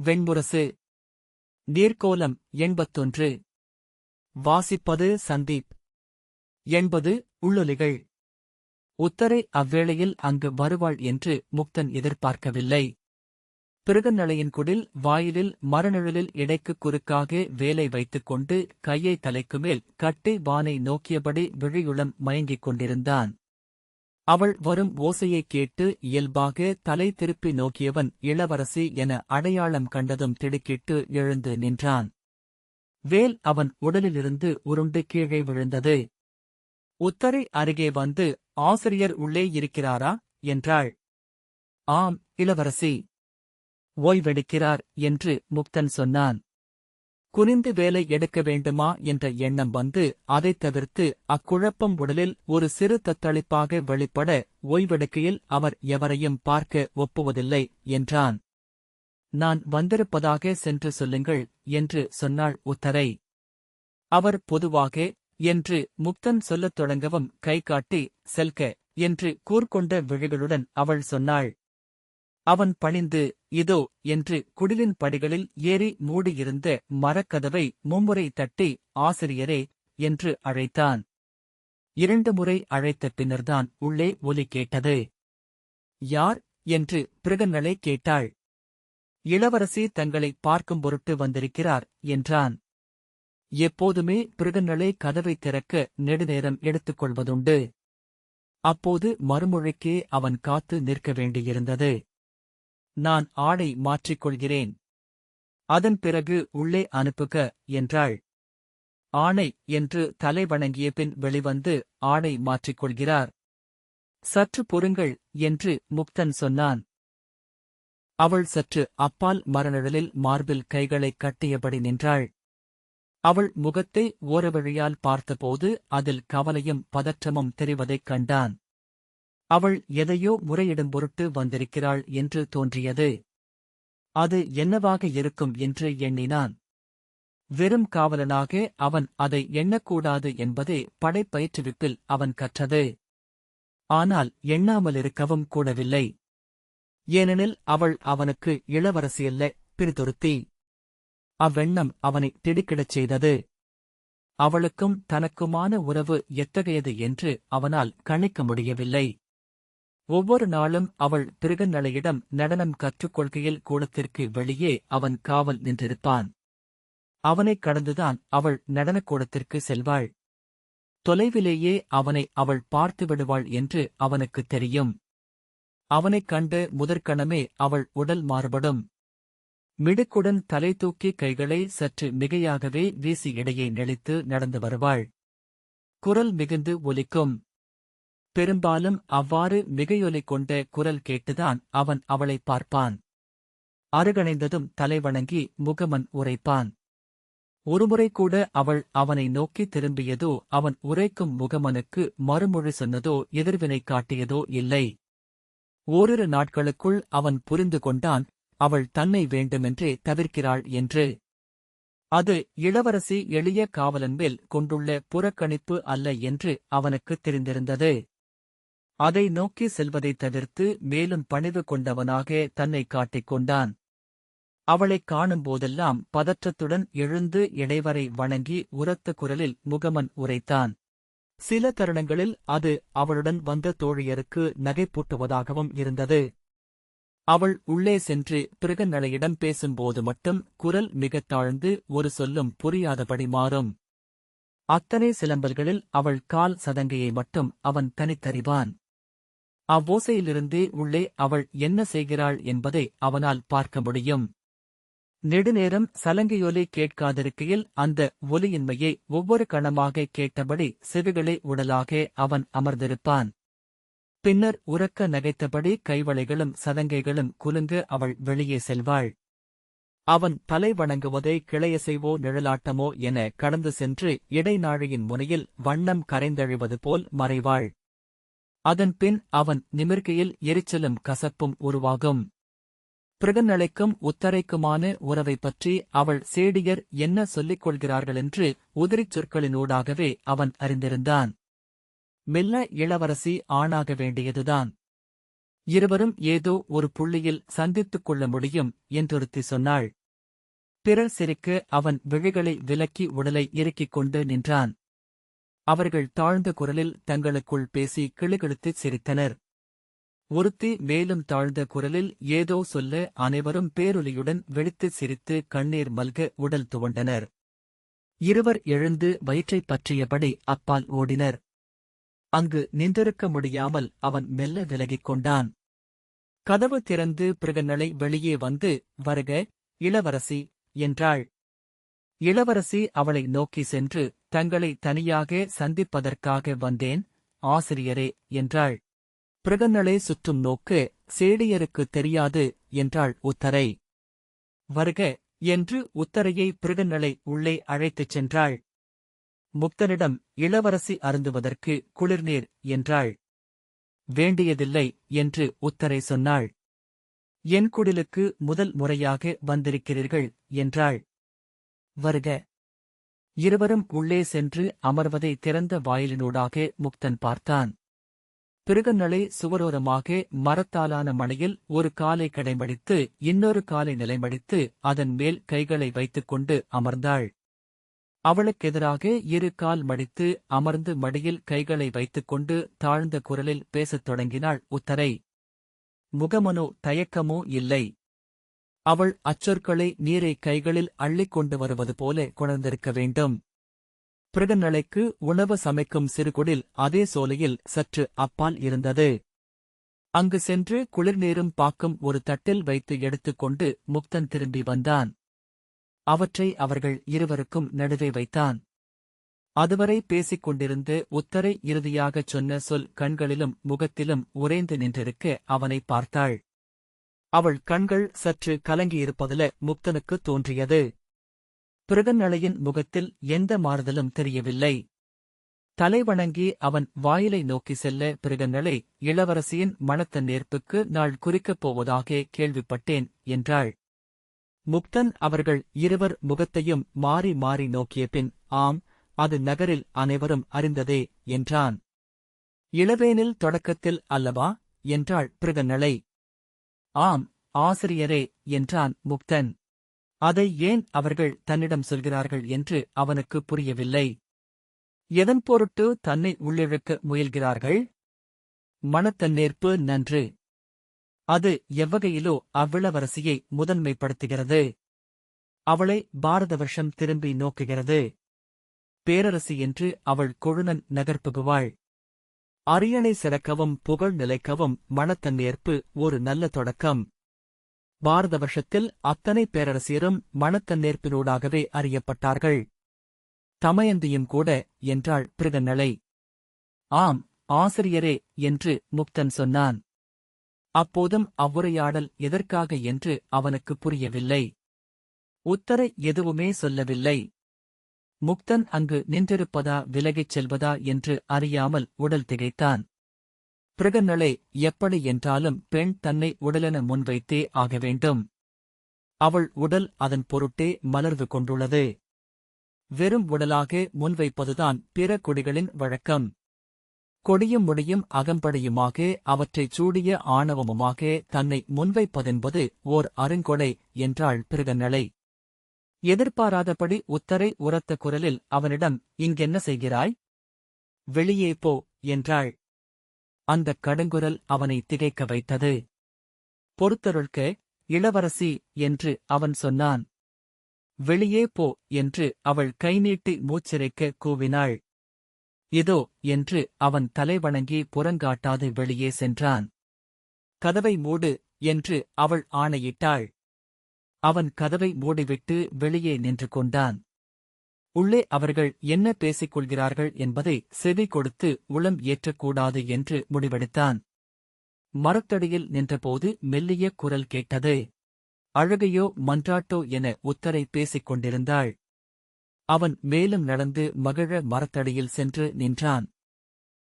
வெண்முரசு. நீர்க்கோலம் 81. வாசிப்பது சந்தீப். 80. உள்ளொலிகள். உத்தரை அவ்வேளையில் அங்கு வருவாள் என்று முக்தன் எதிர்பார்க்கவில்லை. பிருகநளையின் குடில் வாயிலில் மரநிழலில் இடைக்குக் குறுக்காக வேலை வைத்துக் கொண்டு கையை தலைக்குமேல் கட்டி வானை நோக்கியபடி விழியுளம் மயங்கிக் கொண்டிருந்தான். அவள் வரும் ஓசையைக் கேட்டு இயல்பாக தலை திருப்பி நோக்கியவன் இளவரசி என அடையாளம் கண்டதும் திடுக்கிட்டு எழுந்து நின்றான். வேல் அவன் உடலிலிருந்து உருண்டு கீழே விழுந்தது. உத்தரை அருகே வந்து, ஆசிரியர் உள்ளே இருக்கிறாரா என்றாள். ஆம் இளவரசி. ஓய்வெடுக்கிறார் என்று முக்தன் சொன்னான். குனிந்து வேலை எடுக்க வேண்டுமா என்ற எண்ணம் வந்து அதைத் தவிர்த்து அக்குழப்பம் உடலில் ஒரு சிறு தத்தளிப்பாக வெளிப்பட ஓய்வெடுக்கையில் அவர் எவரையும் பார்க்க ஒப்புவதில்லை என்றான். நான் வந்திருப்பதாக சென்று சொல்லுங்கள் என்று சொன்னாள் உத்தரை. அவர் பொதுவாக என்று முக்தன் சொல்லத் தொடங்கவும் கை காட்டி செல்க என்று கூர்கொண்ட விழிகளுடன் அவள் சொன்னாள். அவன் பணிந்து இதோ என்று குடிலின் படிகளில் ஏறி மூடியிருந்த மரக்கதவை மும்முறை தட்டி ஆசிரியரே என்று அழைத்தான். 2 முறை அழைத்த பின்னர்தான் உள்ளே ஒலி கேட்டது. யார் என்று பிருகநளை கேட்டாள். இளவரசி தங்களை பார்க்கும் பொருட்டு வந்திருக்கிறார் என்றான். எப்போதுமே பிருகநளை கதவை திறக்க நெடுநேரம் எடுத்துக்கொள்வதுண்டு. அப்போது மறுமொழிக்கே அவன் காத்து நிற்க வேண்டியிருந்தது. நான் ஆடை மாற்றிக்கொள்கிறேன். அதன் பிறகு உள்ளே அனுப்புக என்றாள். ஆணை என்று தலை வணங்கிய பின் வெளிவந்து ஆடை மாற்றிக்கொள்கிறார். சற்று பொறுங்கள் என்று முக்தன் சொன்னான். அவள் சற்று அப்பால் மரநிழலில் மார்பில் கைகளைக் கட்டியபடி நின்றாள். அவள் முகத்தை ஓரவழியால் பார்த்தபோது அதில் கவலையும் பதற்றமும் தெரிவதைக் கண்டான். அவள் எதையோ முறையிடும் பொருட்டு வந்திருக்கிறாள் என்று தோன்றியது. அது என்னவாக இருக்கும் என்று எண்ணினான். வெறும் காவலனாக அவன் அதை எண்ணக்கூடாது என்பதே படைப்பயிற்றுவிப்பில் அவன் கற்றது. ஆனால் எண்ணாமலிருக்கவும் கூடவில்லை. ஏனெனில் அவள் அவனுக்கு இளவரசியல்ல, பிரிதொருத்தி. அவ்வெண்ணம் அவனை திடுக்கிடச் செய்தது. அவளுக்கும் தனக்குமான உறவு எத்தகையது என்று அவனால் கணிக்க முடியவில்லை. ஒவ்வொரு நாளும் அவள் பிருகநளையிடம் நடனம் கற்றுக்கொள்கையில் கூடத்திற்கு வெளியே அவன் காவல் நின்றிருப்பான். அவனைக் கடந்துதான் அவள் நடனக்கூடத்திற்கு செல்வாள். தொலைவிலேயே அவனை அவள் பார்த்து விடுவாள் என்று அவனுக்குத் தெரியும். அவனைக் கண்ட முதற்கணமே அவள் உடல் மாறுபடும். மிடுக்குடன் தலை தூக்கி கைகளை சற்று மிகையாகவே வீசி இடையே நெளித்து நடந்து வருவாள். குரல் மிகுந்து ஒலிக்கும். பெரும்பாலும் அவ்வாறு மிகையொலி கொண்ட குரல் கேட்டுதான் அவன் அவளை பார்ப்பான். அருகணைந்ததும் தலைவணங்கி முகமன் உரைப்பான். ஒருமுறை கூட அவள் அவனை நோக்கி திரும்பியதோ அவன் உரைக்கும் முகமனுக்கு மறுமொழி சொன்னதோ எதிர்வினை காட்டியதோ இல்லை. ஓரிரு நாட்களுக்குள் அவன் புரிந்து கொண்டான் அவள் தன்னை வேண்டுமென்றே தவிர்க்கிறாள் என்று. அது இளவரசி எளிய காவலன் மேல் கொண்டுள்ள புறக்கணிப்பு அல்ல என்று அவனுக்குத் தெரிந்திருந்தது. அதை நோக்கி செல்வதைத் தவிர்த்து மேலும் பணிவு கொண்டவனாக தன்னை காட்டிக் கொண்டான். அவளைக் காணும்போதெல்லாம் பதற்றத்துடன் எழுந்து இடைவரை வணங்கி உரத்த குரலில் முகமன் உரைத்தான். சில தருணங்களில் அது அவளுடன் வந்த தோழியருக்கு நகைப்பூட்டுவதாகவும் இருந்தது. அவள் உள்ளே சென்று பிருகநளையிடம் பேசும்போது மட்டும் குரல் மிகத் தாழ்ந்து ஒரு சொல்லும் புரியாதபடி மாறும். அத்தனை சிலம்பல்களில் அவள் கால் சதங்கையை மட்டும் அவன் தனித்தறிவான். அவ்வோசையிலிருந்தே உள்ளே அவள் என்ன செய்கிறாள் என்பதை அவனால் பார்க்க முடியும். நெடுநேரம் சலங்கையொலி கேட்காதிருக்கையில் அந்த ஒலியின்மையை ஒவ்வொரு கணமாக கேட்டபடி செவிகளே உடலாக அவன் அமர்ந்திருப்பான். பின்னர் உரக்க நகைத்தபடி கைவளைகளும் சதங்கைகளும் குலுங்க அவள் வெளியே செல்வாள். அவன் தலை வணங்குவதை கிளையசைவோ நிழலாட்டமோ என கடந்து சென்று இடைநாழியின் முனையில் வண்ணம் கரைந்தழிவது போல் மறைவாள். அதன்பின் அவன் நிமிர்கையில் எரிச்சலும் கசப்பும் உருவாகும். பிருகநளைக்கும் உத்தரைக்குமான உறவைப் பற்றி அவள் சேடியர் என்ன சொல்லிக் கொள்கிறார்களென்று உதிரிச் சொற்களினூடாகவே அவன் அறிந்திருந்தான். மெல்ல இளவரசி ஆணாக வேண்டியதுதான். இருவரும் ஏதோ ஒரு புள்ளியில் சந்தித்துக் கொள்ள முடியும் என்றொருத்தி சொன்னாள். பிறர் சிரிக்க அவன் விழிகளை விலக்கி உடலை இறுக்கிக் கொண்டு நின்றான். அவர்கள் தாழ்ந்த குரலில் தங்களுக்குள் பேசி கிளுகிளுத்துச் சிரித்தனர். ஒருத்தி மேலும் தாழ்ந்த குரலில் ஏதோ சொல்ல அனைவரும் பேரொலியுடன் வெடித்துச் சிரித்து கண்ணீர் மல்க உடல் துவண்டனர். இருவர் எழுந்து வயிற்றைப் பற்றியபடி அப்பால் ஓடினர். அங்கு நின்றிருக்க முடியாமல் அவன் மெல்ல விலகிக் கொண்டான். கதவு திறந்து பிருகன்னளை வெளியே வந்து, "வருக, இளவரசி" என்றாள். இளவரசி அவளை நோக்கி சென்று, "தங்களை தனியாக சந்திப்பதற்காக வந்தேன், ஆசிரியரே" என்றாள். பிருகன்னளை சுற்றும் நோக்க, "சேடியருக்குத் தெரியாது" என்றாள் உத்தரை. "வருக" என்று உத்தரையை பிருகன்னளை உள்ளே அழைத்துச் சென்றாள். முக்தனிடம், "இளவரசி அருந்துவதற்கு குளிர்நீர்" என்றாள். "வேண்டியதில்லை" என்று உத்தரை சொன்னாள். "என் குடிலுக்கு முதல் முறையாக வந்திருக்கிறீர்கள்" என்றாள். "வருக." இருவரும் உள்ளே சென்று அமர்வதை திறந்த வாயிலினூடாக முக்தன் பார்த்தான். பிருகன்னளை சுவரோரமாக மரத்தாலான மணையில் ஒரு காலை கடைமடித்து இன்னொரு காலை நிலைமடித்து அதன் மேல் கைகளை வைத்துக்கொண்டு அமர்ந்தாள். அவளுக்கெதிராக இரு கால் மடித்து அமர்ந்து மடியில் கைகளை வைத்துக்கொண்டு தாழ்ந்த குரலில் பேசத் தொடங்கினாள் உத்தரை. முகமனோ தயக்கமோ இல்லை. அவள் அச்சொற்களை நீரை கைகளில் அள்ளிக் கொண்டு வருவது போல கொணர்ந்திருக்க வேண்டும். பிருகன்னளைக்கு உணவு சமைக்கும் சிறுகுடில் அதே சோலையில் சற்று அப்பால் இருந்தது. அங்கு சென்று குளிர்நீரும் பாக்கும் ஒரு தட்டில் வைத்து எடுத்துக்கொண்டு முக்தன் திரும்பி வந்தான். அவற்றை அவர்கள் இருவருக்கும் நடுவே வைத்தான். அதுவரை பேசிக் கொண்டிருந்து உத்தரை இறுதியாகச் சொன்ன சொல் கண்களிலும் முகத்திலும் உறைந்து நின்றிருக்க அவனை பார்த்தாள். அவள் கண்கள் சற்று கலங்கியிருப்பதில முக்தனுக்குத் தோன்றியது. பிருகன்னளையின் முகத்தில் எந்த மாறுதலும் தெரியவில்லை. தலைவணங்கி அவன் வாயிலை நோக்கி செல்ல, "பிருகன்னளை, இளவரசியின் மணத்த நேர்ப்புக்கு நாள் குறிக்கப் போவதாக கேள்விப்பட்டேன்" என்றாள். முக்தன் அவர்கள் இருவர் முகத்தையும் மாறி மாறி நோக்கிய பின், "ஆம், அது நகரில் அனைவரும் அறிந்ததே" என்றான். "இளவேனில் தொடக்கத்தில் அல்லவா?" என்றாள் பிருகன்னளை. "ஆம், ஆசிரியரே" என்றான் முக்தன். அதை ஏன் அவர்கள் தன்னிடம் சொல்கிறார்கள் என்று அவனுக்கு புரியவில்லை. எதன் பொருட்டு தன்னை உள்ளிழுக்க முயல்கிறார்கள்? மணத்தன்னேற்பு நன்று. அது எவ்வகையிலோ அவ்விளவரசியை முதன்மைப்படுத்துகிறது. அவளை பாரத வருஷம் திரும்பி நோக்குகிறது. பேரரசி என்று அவள் கொழுநன் நகர்ப்புகுவாள். அரியணை சிறக்கவும் புகழ் நிலைக்கவும் மணத்தன்னேற்பு ஒரு நல்ல தொடக்கம். பாரத வருஷத்தில் அத்தனை பேரரசியரும் மணத்தன்னேற்பினூடாகவே அறியப்பட்டார்கள். தமயந்தியும் கூட என்றாள் பிருகன்னளை. "ஆம், ஆசிரியரே" என்று முக்தன் சொன்னான். அப்போதும் அவ்வுரையாடல் எதற்காக என்று அவனுக்கு புரியவில்லை. உத்தரை எதுவுமே சொல்லவில்லை. முக்தன் அங்கு நின்றிருப்பதா விலகிச் செல்வதா என்று அறியாமல் உடல் திகைத்தான். பிருகன்னளை, எப்படி என்றாலும் பெண் தன்னை உடலென முன்வைத்தே ஆக வேண்டும். அவள் உடல் அதன் பொருட்டே மலர்வு கொண்டுள்ளது. வெறும் உடலாக முன்வைப்பதுதான் பிற கொடிகளின் வழக்கம். கொடியும் முடியும் அகம்படியுமாக அவற்றைச் சூடிய ஆணவமுமாக தன்னை முன்வைப்பதென்பது ஓர் அருங்கொடை என்றாள் பிருகன்னளை. எதிர்பாராதபடி உத்தரை உரத்த குரலில் அவனிடம், "இங்கென்ன செய்கிறாய்? வெளியே போ" என்றாள். அந்தக் கடுங்குரல் அவனை திகைக்க வைத்தது. "பொறுத்தருள்க, இளவரசி" என்று அவன் சொன்னான். "வெளியே போ" என்று அவள் கை நீட்டி மூச்சிறைக்க கூவினாள். "இதோ" என்று அவன் தலைவணங்கி புறங்காட்டாது வெளியே சென்றான். "கதவை மூடு" என்று அவள் ஆணையிட்டாள். அவன் கதவை மூடிவிட்டு வெளியே நின்று கொண்டான். உள்ளே அவர்கள் என்ன பேசிக் கொள்கிறார்கள் என்பதை செவி கொடுத்து உளம் ஏற்றக்கூடாது என்று முடிவெடுத்தான். மரத்தடியில் நின்றபோது மெல்லிய குரல் கேட்டது. அழுகையோ மன்றாட்டோ என உத்தரை பேசிக் கொண்டிருந்தாள். அவன் மேலும் நடந்து மகிழ மரத்தடியில் சென்று நின்றான்.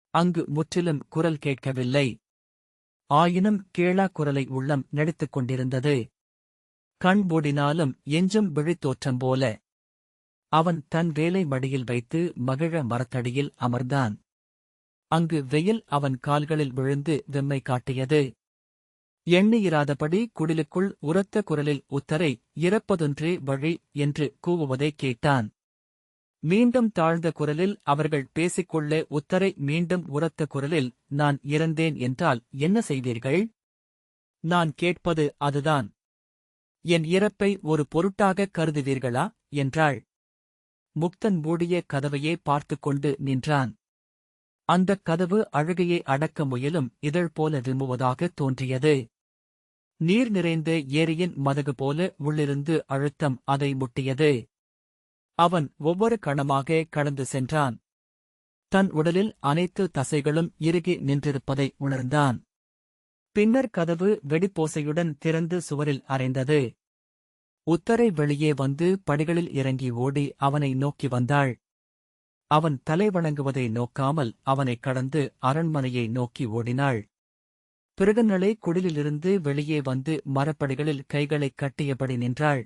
அங்கு முற்றிலும் குரல் கேட்கவில்லை. ஆயினும் கேளா குரலை உள்ளம் நடித்துக் கொண்டிருந்தது. கண் மூடினாலும் எஞ்சும் விழித்தோற்றம் போல. அவன் தன் வேலை மடியில் வைத்து மகிழ மரத்தடியில் அமர்ந்தான். அங்கு வெயில் அவன் கால்களில் விழுந்து வெம்மை காட்டியது. எண்ணியிராதபடி குடிலுக்குள் உரத்த குரலில் உத்தரை இறப்பதொன்றே வழி என்று கூவுவதைக் கேட்டான். மீண்டும் தாழ்ந்த குரலில் அவர்கள் பேசிக்கொள்ள உத்தரை மீண்டும் உரத்த குரலில் நான் இறந்தேன் என்றால் என்ன செய்வீர்கள்? நான் கேட்பது அதுதான். என் இறப்பை ஒரு பொருட்டாகக் கருதுவீர்களா என்றாள். முக்தன் மூடிய கதவையே பார்த்துக்கொண்டு நின்றான். அந்தக் கதவு அழுகையை அடக்க முயலும் இதழ் போல விம்முவதாகத் தோன்றியது. நீர் நிறைந்த ஏரியின் மதகு போல உள்ளிருந்து அழுத்தம் அதை முட்டியது. அவன் ஒவ்வொரு கணமாக கடந்து சென்றான். தன் உடலில் அனைத்து தசைகளும் இறுகி நின்றிருப்பதை உணர்ந்தான். பின்னர் கதவு வெடிப்போசையுடன் திறந்து சுவரில் அறைந்தது. உத்தரை வெளியே வந்து படிகளில் இறங்கி ஓடி அவனை நோக்கி வந்தாள். அவன் தலை வணங்குவதை நோக்காமல் அவனைக் கடந்து அரண்மனையை நோக்கி ஓடினாள். பிருகன்னளை குடிலிலிருந்து வெளியே வந்து மரப்படிகளில் கைகளைக் கட்டியபடி நின்றாள்.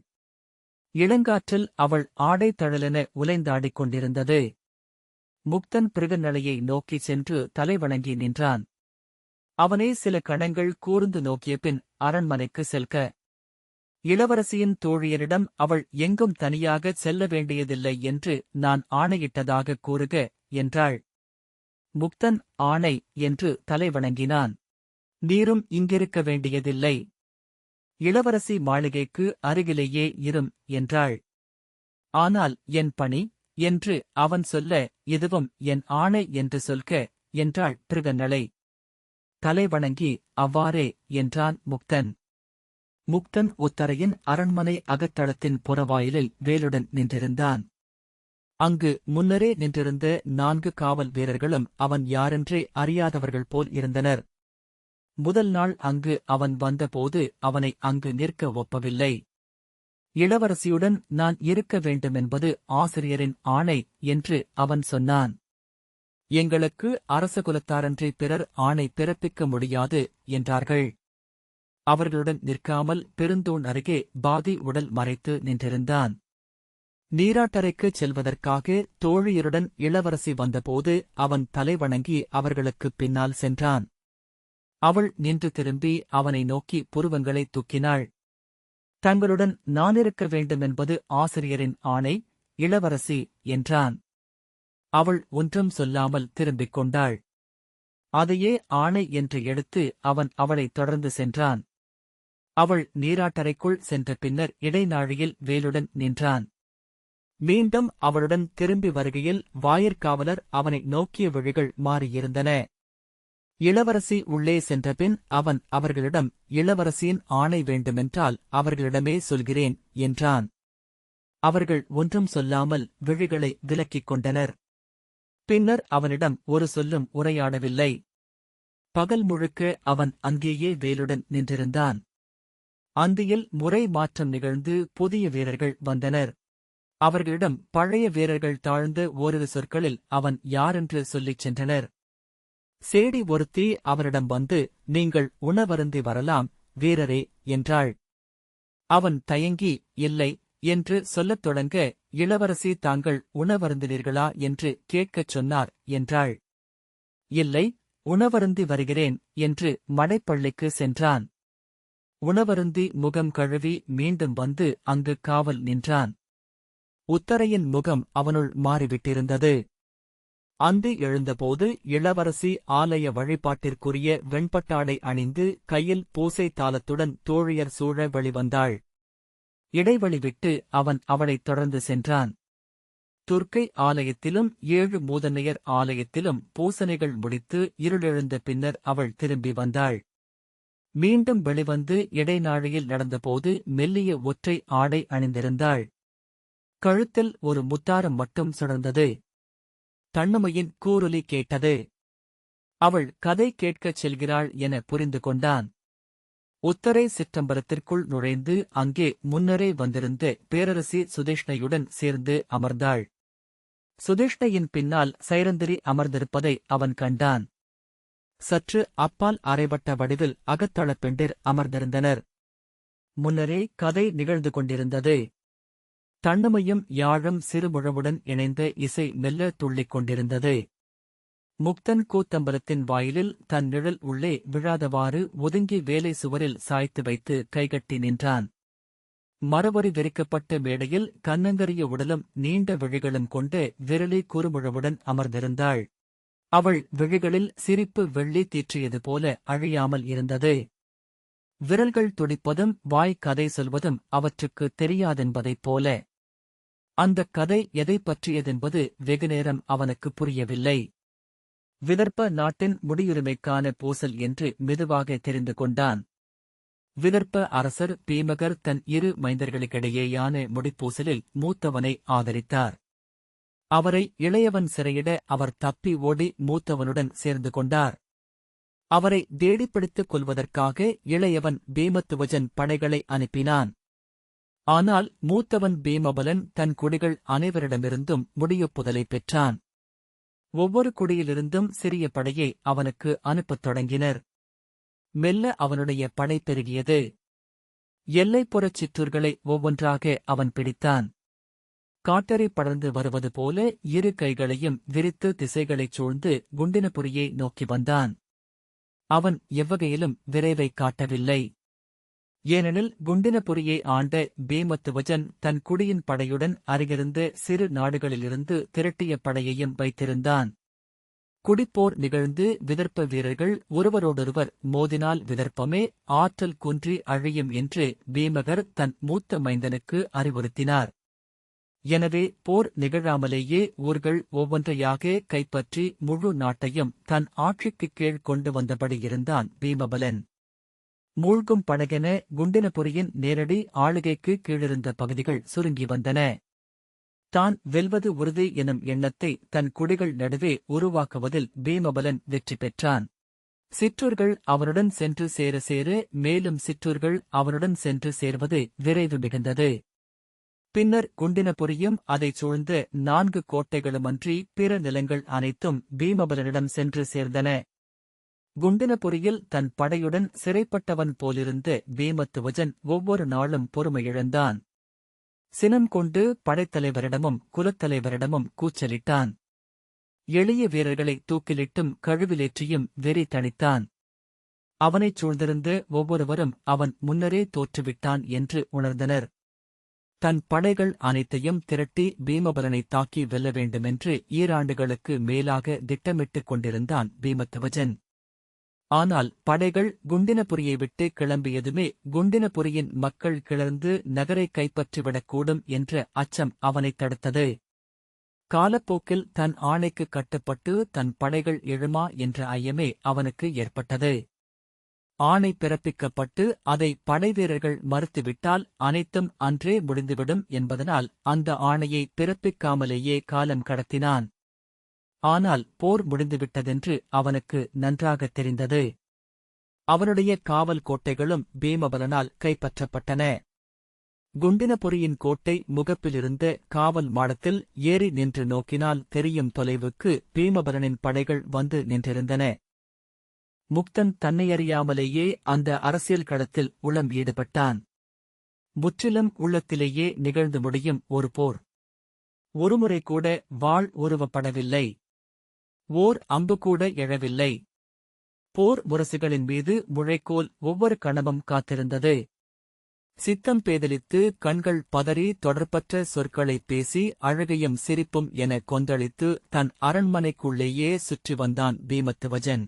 இளங்காற்றில் அவள் ஆடை தழலென உலைந்தாடிக் கொண்டிருந்தது. முக்தன் பிருகன்னளையை நோக்கிச் சென்று தலை வணங்கி நின்றான். அவனை சில கணங்கள் கூர்ந்து நோக்கிய பின் அரண்மனைக்கு செல்க. இளவரசியின் தோழியரிடம் அவள் எங்கும் தனியாகச் செல்ல வேண்டியதில்லை என்று நான் ஆணையிட்டதாகக் கூறுக என்றாள். முக்தன் ஆணை என்று தலை வணங்கினான். நீரும் இங்கிருக்க வேண்டியதில்லை. இளவரசி மாளிகைக்கு அருகிலேயே இரும் என்றாள். ஆனால் என் பணி என்று அவன் சொல்ல இதுவும் என் ஆணை என்று சொல்க என்றாள் பிருகன்னளை. தலை வணங்கி அவ்வாறே என்றான் முக்தன். முக்தன் உத்தரையின் அரண்மனை அகத்தளத்தின் புறவாயிலில் வேலுடன் நின்றிருந்தான். அங்கு முன்னரே நின்றிருந்த 4 காவல் வீரர்களும் அவன் யாரென்றே அறியாதவர்கள் போல் இருந்தனர். முதல் நாள் அங்கு அவன் வந்தபோது அவனை அங்கு நிற்க ஒப்பவில்லை. இளவரசியுடன் நான் இருக்க வேண்டுமென்பது ஆசிரியரின் ஆணை என்று அவன் சொன்னான். எங்களுக்கு அரசகுலத்தாரன்றி பிறர் ஆணை பிறப்பிக்க முடியாது என்றார்கள். அவர்களுடன் நிற்காமல் பெருந்தூண் அருகே பாதி உடல் மறைத்து நின்றிருந்தான். நீராட்டறைக்குச் செல்வதற்காக தோழியருடன் இளவரசி வந்தபோது அவன் தலை வணங்கி அவர்களுக்குப் பின்னால் சென்றான். அவள் நின்று திரும்பி அவனை நோக்கி புருவங்களைத் தூக்கினாள். தங்களுடன் நானிருக்க வேண்டுமென்பது ஆசிரியரின் ஆணை, இளவரசி என்றான். அவள் ஒன்றும் சொல்லாமல் திரும்பிக் கொண்டாள். அதையே ஆணை என்று எடுத்து அவன் அவளைத் தொடர்ந்து சென்றான். அவள் நீராட்டறைக்குள் சென்ற பின்னர் இடைநாழியில் வேலுடன் நின்றான். மீண்டும் அவளுடன் திரும்பி வருகையில் வாயிற்காவலர் அவனை நோக்கிய விழிகள் மாறியிருந்தன. இளவரசி உள்ளே சென்றபின் அவன் அவர்களிடம் இளவரசியின் ஆணை வேண்டுமென்றால் அவர்களிடமே சொல்கிறேன் என்றான். அவர்கள் ஒன்றும் சொல்லாமல் விழிகளை விலக்கிக் கொண்டனர். பின்னர் அவனிடம் ஒரு சொல்லும் உரையாடவில்லை. பகல் முழுக்க அவன் அங்கேயே வேலுடன் நின்றிருந்தான். அந்தியில் முறை மாற்றம் நிகழ்ந்து புதிய வீரர்கள் வந்தனர். அவர்களிடம் பழைய வீரர்கள் தாழ்ந்த ஓரிரு சொற்களில் அவன் யாரென்று சொல்லிச் சென்றனர். சேடி ஒருத்தி அவரிடம் வந்து நீங்கள் உணவருந்தி வரலாம் வீரரே என்றாள். அவன் தயங்கி இல்லை என்று சொல்லத் தொடங்க இளவரசி தாங்கள் உணவருந்தினீர்களா என்று கேட்கச் சொன்னார் என்றாள். இல்லை, உணவருந்தி வருகிறேன் என்று மடைப்பள்ளிக்கு சென்றான். உணவருந்தி முகம் கழுவி மீண்டும் வந்து அங்கு காவல் நின்றான். உத்தரையின் முகம் அவனுள் மாறிவிட்டிருந்தது. அந்தி எழுந்தபோது இளவரசி ஆலய வழிபாட்டிற்குரிய வெண்பட்டாடை அணிந்து கையில் பூசை தாளத்துடன் தோழியர் சூழ வெளிவந்தாள். இடைவெளி விட்டு அவன் அவளைத் தொடர்ந்து சென்றான். துர்க்கை ஆலயத்திலும் 7 மூதன்னையர் ஆலயத்திலும் பூசனைகள் முடித்து இருளெழுந்த பின்னர் அவள் திரும்பி வந்தாள். மீண்டும் வெளிவந்து இடைநாழியில் நடந்தபோது மெல்லிய ஒற்றை ஆடை அணிந்திருந்தாள். கழுத்தில் ஒரு முத்தாரம் மட்டும் சுடர்ந்தது. தண்ணமையின் கூரொலி கேட்டது. அவள் கதை கேட்கச் செல்கிறாள் என புரிந்து கொண்டான். உத்தரை சிற்றம்பலத்திற்குள் நுழைந்து அங்கே முன்னரே வந்திருந்த பேரரசி சுதேஷ்ணையுடன் சேர்ந்து அமர்ந்தாள். சுதேஷ்ணையின் பின்னால் சைரந்திரி அமர்ந்திருப்பதை அவன் கண்டான். சற்று அப்பால் அரைவட்ட வடிவில் அகத்தளப் பெண்டிர் அமர்ந்திருந்தனர். முன்னரே கதை நிகழ்ந்து கொண்டிருந்தது. தண்ணமையும் யாழும் சிறுமுழவுடன் இணைந்த இசை மெல்ல துள்ளிக் கொண்டிருந்தது. முக்தன் கூத்தம்பலத்தின் வாயிலில் தன் நிழல் உள்ளே விழாதவாறு ஒதுங்கி வேலை சுவரில் சாய்த்து வைத்து கைகட்டி நின்றான். மரவரி விரிக்கப்பட்ட மேடையில் கன்னங்கரிய உடலும் நீண்ட விழிகளும் கொண்டு விரலி குறுமுழவுடன் அமர்ந்திருந்தாள். அவள் விழிகளில் சிரிப்பு வெள்ளி தீற்றியது போல அழியாமல் இருந்தது. விரல்கள் துடிப்பதும் வாய் கதை சொல்வதும் அவற்றுக்கு தெரியாதென்பதைப் போல. அந்தக் கதை எதைப் பற்றியதென்பது வெகுநேரம் அவனுக்கு புரியவில்லை. விதர்ப்ப நாட்டின் முடியுரிமைக்கான பூசல் என்று மெதுவாக தெரிந்து கொண்டான். விதர்ப்ப அரசர் பீமகர் தன் இரு மைந்தர்களுக்கிடையேயான முடிப்பூசலில் மூத்தவனை ஆதரித்தார். அவரை இளையவன் சிறையிட அவர் தப்பி ஓடி மூத்தவனுடன் சேர்ந்து கொண்டார். அவரை தேடிப்பிடித்துக் கொள்வதற்காக இளையவன் பீமத்துவஜன் படைகளை அனுப்பினான். ஆனால் மூத்தவன் பீமபலன் தன் குடிகள் அனைவரிடமிருந்தும் முடியொப்புதலை பெற்றான். ஒவ்வொரு குடியிலிருந்தும் சிறிய படையை அவனுக்கு அனுப்பத் தொடங்கினர். மெல்ல அவனுடைய படை பெருகியது. எல்லைப்புறச் சிற்றூர்களை ஒவ்வொன்றாக அவன் பிடித்தான். காட்டறி படர்ந்து வருவது போல இரு கைகளையும் விரித்து திசைகளைச் சூழ்ந்து குண்டினபுரியை நோக்கி வந்தான். அவன் எவ்வகையிலும் விரைவைக் காட்டவில்லை. ஏனெனில் குண்டினபுரியை ஆண்ட பீமத்துவஜன் தன் குடியின் படையுடன் அருகிருந்த சிறு நாடுகளிலிருந்து திரட்டிய படையையும் வைத்திருந்தான். குடிப்போர் நிகழ்ந்து விதர்ப்ப வீரர்கள் ஒருவரோடொருவர் மோதினால் விதர்ப்பமே ஆற்றல் குன்றி அழியும் என்று பீமகர் தன் மூத்த மைந்தனுக்கு அறிவுறுத்தினார். எனவே போர் நிகழாமலேயே ஊர்கள் ஒவ்வொன்றையாக கைப்பற்றி முழு நாட்டையும் தன் ஆட்சிக்குக் கீழ் கொண்டு வந்தபடி இருந்தான் பீமபலன். மூழ்கும் படகென குண்டினபுரியின் நேரடி ஆளுகைக்கு கீழிருந்த பகுதிகள் சுருங்கி வந்தன. தான் வெல்வது உறுதி எனும் எண்ணத்தை தன் குடிகள் நடுவே உருவாக்குவதில் பீமபலன் வெற்றி பெற்றான். சிற்றூர்கள் அவனுடன் சென்று சேர சேர மேலும் சிற்றூர்கள் அவனுடன் சென்று சேர்வது விரைவு மிகுந்தது. பின்னர் குண்டினபுரியும் அதைச் சூழ்ந்த 4 கோட்டைகளுமன்றி பிற நிலங்கள் அனைத்தும் பீமபலனிடம் சென்று சேர்ந்தன. குண்டினபுரியில் தன் படையுடன் சிறைப்பட்டவன் போலிருந்த பீமத்துவஜன் ஒவ்வொரு நாளும் பொறுமையிழந்தான். சினம் கொண்டு படைத்தலைவரிடமும் குலத்தலைவரிடமும் கூச்சலிட்டான். எளிய வீரர்களை தூக்கிலிட்டும் கழுவிலேற்றியும் வெறி தணித்தான். அவனைச் சூழ்ந்திருந்த ஒவ்வொருவரும் அவன் முன்னரே தோற்றுவிட்டான் என்று உணர்ந்தனர். தன் படைகள் அனைத்தையும் திரட்டி பீமபலனை தாக்கி வெல்ல வேண்டுமென்று ஈராண்டுகளுக்கு மேலாக திட்டமிட்டுக் கொண்டிருந்தான் பீமத்துவஜன். ஆனால் படைகள் குண்டினபுரியை விட்டு கிளம்பியதுமே குண்டினபுரியின் மக்கள் கிளர்ந்து நகரை கைப்பற்றிவிடக்கூடும் என்ற அச்சம் அவனைத் தடுத்தது. காலப்போக்கில் தன் ஆணைக்கு கட்டுப்பட்டு தன் படைகள் எழுமா என்ற ஐயமே அவனுக்கு ஏற்பட்டது. ஆணை பிறப்பிக்கப்பட்டு அதை படைவீரர்கள் மறுத்துவிட்டால் அனைத்தும் அன்றே முடிந்துவிடும் என்பதனால் அந்த ஆணையை பிறப்பிக்காமலேயே காலம் கடத்தினான். ஆனால் போர் முடிந்துவிட்டதென்று அவனுக்கு நன்றாகத் தெரிந்தது. அவனுடைய காவல் கோட்டைகளும் பீமபலனால் கைப்பற்றப்பட்டன. குண்டினபுரியின் கோட்டை முகப்பிலிருந்த காவல் மாடத்தில் ஏறி நின்று நோக்கினால் தெரியும் தொலைவுக்கு பீமபலனின் படைகள் வந்து நின்றிருந்தன. முக்தன் தன்னையறியாமலேயே அந்த அரசியல் களத்தில் உளம் ஈடுபட்டான். முற்றிலும் உள்ளத்திலேயே நிகழ்ந்து முடியும் ஒரு போர். ஒருமுறை கூட வாள் உருவப்படவில்லை. ஓர் அம்பு கூட எழவில்லை. போர் முரசுகளின் மீது முழைக்கோல் ஒவ்வொரு கணமும் காத்திருந்தது. சித்தம் பேதலித்து கண்கள் பதறி தொடர்பற்ற சொற்களைப் பேசி அழுகையும் சிரிப்பும் என கொந்தளித்து தன் அரண்மனைக்குள்ளேயே சுற்றி வந்தான் பீமத்துவஜன்.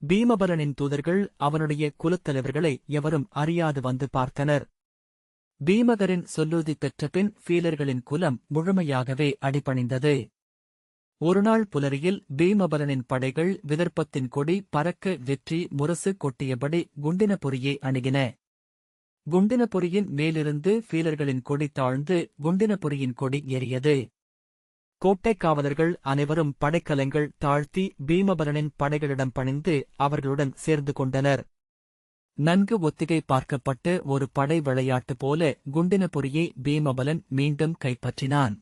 பீமபலனின் தூதர்கள் அவனுடைய குலத்தலைவர்களை எவரும் அறியாது வந்து பார்த்தனர். பீமகரின் சொல்லுதி பெற்றபின் பீலர்களின் குலம் முழுமையாகவே அடிபணிந்தது. ஒருநாள் புலரியில் பீமபலனின் படைகள் விதர்ப்பத்தின் கொடி பறக்க வெற்றி முரசு கொட்டியபடி குண்டினபுரியை அணுகின. குண்டினபுரியின் மேலிருந்து பீலர்களின் கொடி தாழ்ந்து குண்டினபுரியின் கொடி ஏறியது. கோட்டைக் காவலர்கள் அனைவரும் படைக்கலங்கள் தாழ்த்தி பீமபலனின் படைகளிடம் பணிந்து அவர்களுடன் சேர்ந்து கொண்டனர். நன்கு ஒத்திகை பார்க்கப்பட்டு ஒரு படை விளையாட்டு போல குண்டினபுரியை பீமபலன் மீண்டும் கைப்பற்றினான்.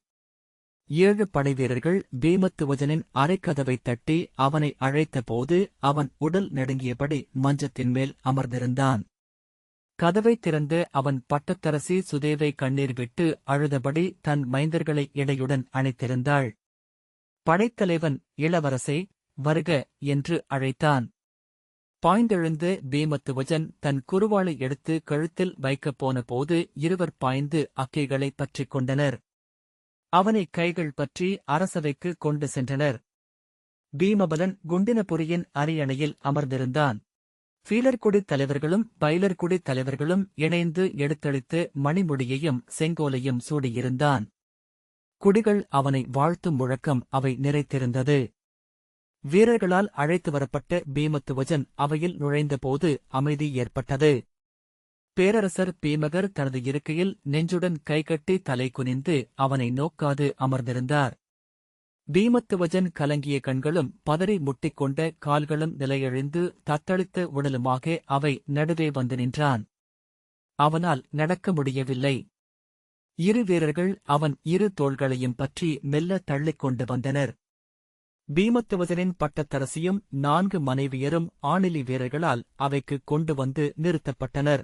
7 படைவீரர்கள் பீமத்துவஜனின் அரைக்கதவைத் தட்டி அவனை அழைத்தபோது அவன் உடல் நடுங்கியபடி மஞ்சத்தின் மேல் அமர்ந்திருந்தான். கதவைத் திறந்து அவன் பட்டத்தரசி சுதேவை கண்ணீர் விட்டு அழுதபடி தன் மைந்தர்களை இடையுடன் அணைத்திருந்தாள். படைத்தலைவன் இளவரசே, வருக என்று அழைத்தான். பாய்ந்தெழுந்த பீமத்துவஜன் தன் குறுவாளை எடுத்து கழுத்தில் வைக்கப் போன போது இருவர் பாய்ந்து அக்கைகளைப் பற்றிக் கொண்டனர். அவனை கைகள் பற்றி அரசவைக்கு கொண்டு சென்றனர். பீமபலன் குண்டினபுரியின் அரியணையில் அமர்ந்திருந்தான். ஃபீலர்குடித் தலைவர்களும் பைலர்குடித் தலைவர்களும் இணைந்து எடுத்தளித்து மணிமுடியையும் செங்கோலையும் சூடியிருந்தான். குடிகள் அவனை வாழ்த்தும் முழக்கம் அவை நிறைத்திருந்தது. வீரர்களால் அழைத்து வரப்பட்ட பீமத்துவஜன் அவையில் நுழைந்தபோது அமைதி ஏற்பட்டது. பேரரசர் பீமகர் தனது இருக்கையில் நெஞ்சுடன் கைகட்டி தலை குனிந்து அவனை நோக்காது அமர்ந்திருந்தார். பீமத்துவஜன் கலங்கிய கண்களும் பதறி முட்டிக்கொண்ட கால்களும் நிலையழிந்து தத்தளித்த உடலுமாக அவை நடுவே வந்து நின்றான். அவனால் நடக்க முடியவில்லை. இரு வீரர்கள் அவன் இரு தோள்களையும் பற்றி மெல்ல தள்ளிக் கொண்டு வந்தனர். பீமத்துவஜனின் பட்டத்தரசியும் 4 மனைவியரும் ஆணிலி வீரர்களால் அவைக்கு கொண்டு வந்து நிறுத்தப்பட்டனர்.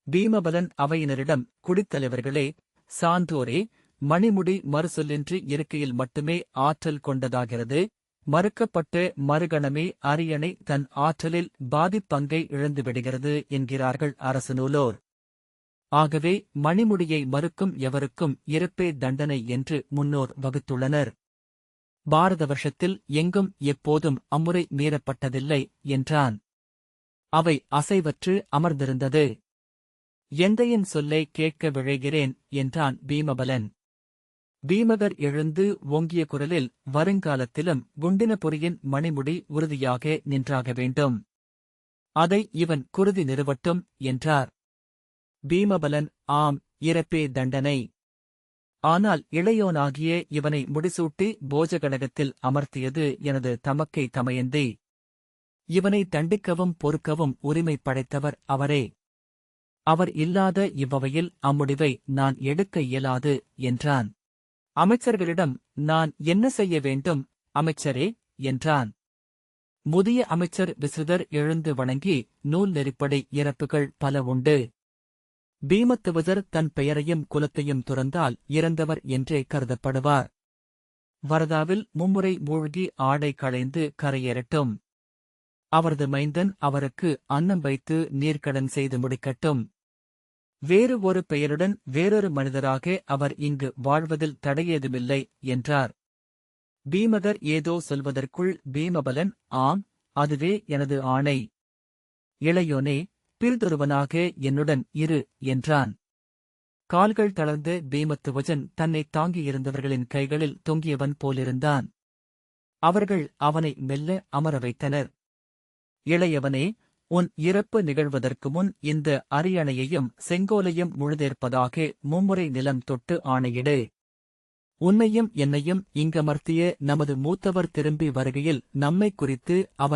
பீமபலன் அவையினரிடம், குடித்தலைவர்களே, சான்றோரே, மணிமுடி மறுசொல்லின்றி இருக்கையில் மட்டுமே ஆற்றல் கொண்டதாகிறது. மறுக்கப்பட்ட மறுகணமே அரியணை தன் ஆற்றலில் பாதிப்பங்கை இழந்துவிடுகிறது என்கிறார்கள் அரசு நூலோர். ஆகவே மணிமுடியை மறுக்கும் எவருக்கும் இறப்பே தண்டனை என்று முன்னோர் வகுத்துள்ளனர். பாரத வருஷத்தில் எங்கும் எப்போதும் அம்முறை மீறப்பட்டதில்லை என்றான். அவை அசைவற்று அமர்ந்திருந்தது. எந்தையின் சொல்லை கேட்க விழைகிறேன் என்றான் பீமபலன். பீமகர் எழுந்து ஓங்கிய குரலில், வருங்காலத்திலும் குண்டினபுரியின் மணிமுடி உறுதியாக நின்றாக வேண்டும். அதை இவன் குருதி நிறுவட்டும் என்றார். பீமபலன், ஆம், இறப்பே தண்டனை. ஆனால் இளையோனாகிய இவனை முடிசூட்டி போஜகடகத்தில் அமர்த்தியது எனது தமக்கை தமயந்தி. இவனை தண்டிக்கவும் பொறுக்கவும் உரிமை படைத்தவர் அவரே. அவர் இல்லாத இவ்வவையில் அம்முடிவை நான் எடுக்க இயலாது என்றான். அமைச்சர்களிடம், நான் என்ன செய்ய வேண்டும் அமைச்சரே என்றான். முதிய அமைச்சர் விசுதர் எழுந்து வணங்கி, நூல் நெறிப்படி இறப்புகள் பல உண்டு. பீமத்துவஜர் தன் பெயரையும் குலத்தையும் துறந்தால் இறந்தவர் என்றே கருதப்படுவார். வரதாவில் மும்முறை மூழ்கி ஆடை களைந்து கரையேறட்டும். அவரது மைந்தன் அவருக்கு அன்னம் வைத்து நீர்க்கடன் செய்து முடிக்கட்டும். வேறு ஒரு பெயருடன் வேறொரு மனிதராக அவர் இங்கு வாழ்வதில் தடையேதுமில்லை என்றார். பீமகர் ஏதோ சொல்வதற்குள் பீமபலன், ஆம், அதுவே எனது ஆணை. இளையோனே, பிறிதொருவனாக என்னுடன் இரு என்றான். கால்கள் தளர்ந்த பீமத்துவஜன் தன்னை தாங்கியிருந்தவர்களின் கைகளில் தொங்கியவன் போலிருந்தான். அவர்கள் அவனை மெல்ல அமர வைத்தனர். இளையவனே, உன் இறப்பு நிகழ்வதற்கு முன் இந்த அரியணையையும் செங்கோலையும் முழுதேற்பதாக மும்முறை நிலம் தொட்டு ஆணையிடு. உன்னையும் என்னையும் இங்கமர்த்திய நமது மூத்தவர் திரும்பி வருகையில் நம்மை குறித்து அவர்